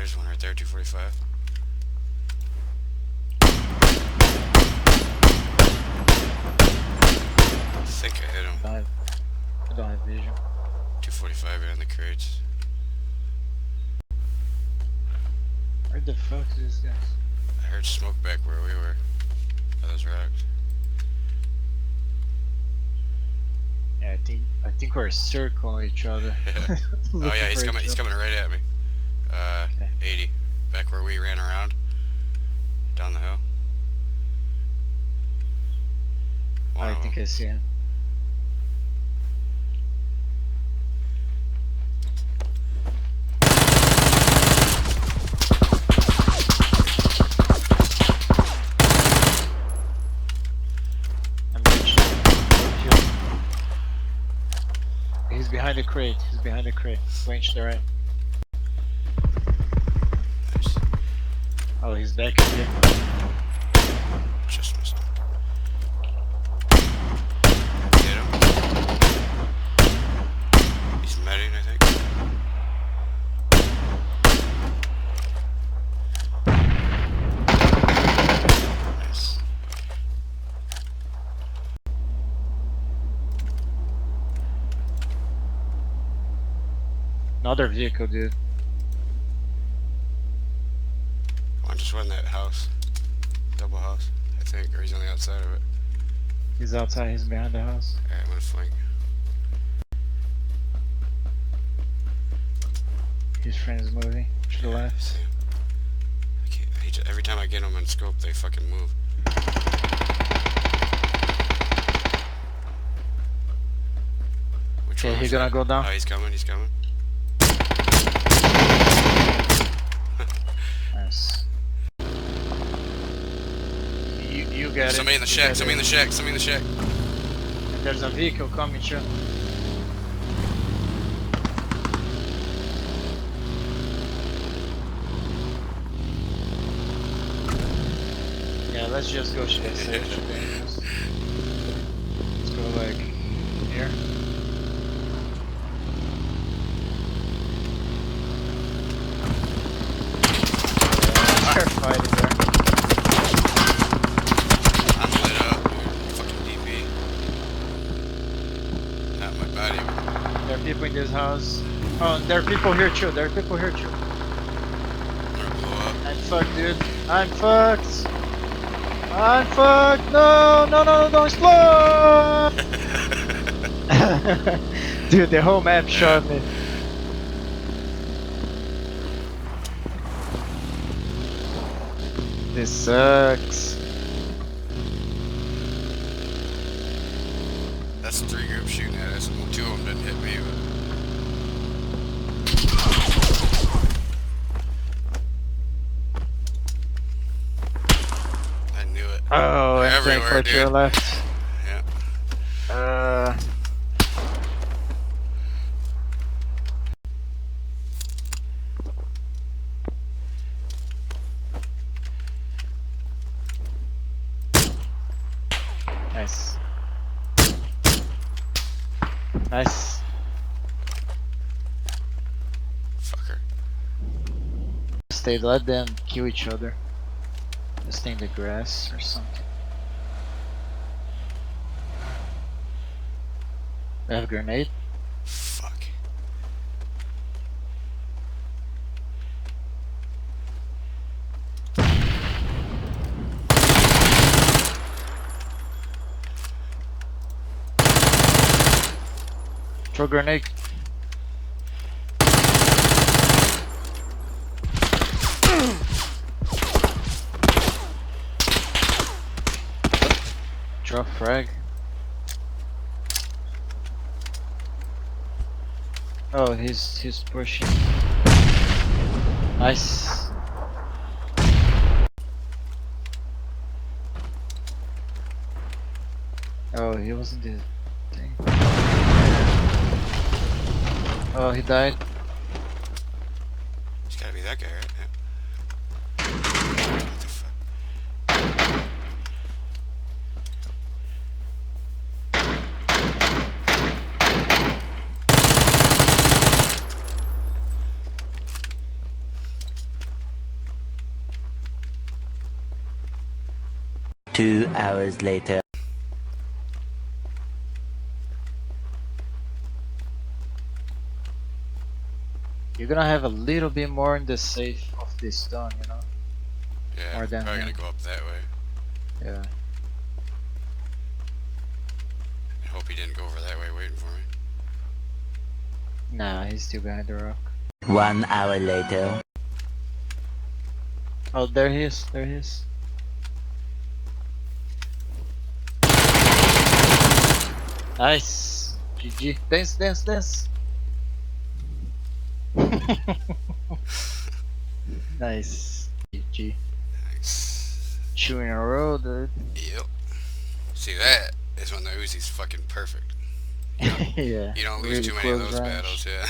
there's one right there, 245. I think I hit him. I don't have vision. 245 behind the crates. Where the fuck is this guy? I heard smoke back where we were. By those rocks. Yeah, I think we're circling each other. Yeah. Oh yeah, he's coming right at me. Okay. 80. Back where we ran around. Down the hill. One I of think them. I see him. I'm reaching. He's behind the crate. He's behind the crate. Going to the right. Nice. Oh, he's back here. Just missed him. Hit him. He's medding, I think. Nice. Another vehicle, dude. One just went in that house. Double house, I think. Or he's on the outside of it. He's outside. He's behind the house. Alright, I'm gonna flank. His friend is moving to the I left. see him. Every time I get them in scope, they fucking move. Which Okay, one he's was gonna that? go down. Oh, he's coming, he's coming. Nice. You get it. Somebody in the shack, somebody in the shack, somebody in the shack. And there's a vehicle coming too. Yeah, let's just go to this side. Let's go like here. They're fighting there. I'm lit up, dude. Fucking DP. Not my body. There are people in this house. Oh, there are people here too. There are people here too. I'm gonna blow up. I'm fucked, dude. I'm fucked. I'm fucked. No, no, no, no, don't explode. Dude, the whole map shot me. This sucks. That's 3 groups shooting at us. 2 of them didn't hit me, but... I knew it. Oh, They're and everywhere, Frankfurt to your dude. left. Yeah. Nice. Nice. Fucker. Stay, let them kill each other. Just stay in the grass or something. I have a grenade. Fuck. Throw grenade. Drop frag. Oh, he's pushing. Nice. Oh, he wasn't the thing. Oh, he died. It's gotta be that guy, right? Yeah. What the fuck? 2 hours later. You're gonna have a little bit more in the safe of this stone, you know? Yeah, More than probably him. gonna go up that way. Yeah. I hope he didn't go over that way waiting for me. Nah, he's still behind the rock. 1 hour later. Oh, there he is. There he is. Nice. GG. Dance, dance, dance. Nice. GG. Nice. 2 in a row, dude. Yep. See, that is when the Uzi's fucking perfect. Yeah. You don't lose Really too many of close those range. battles, yeah.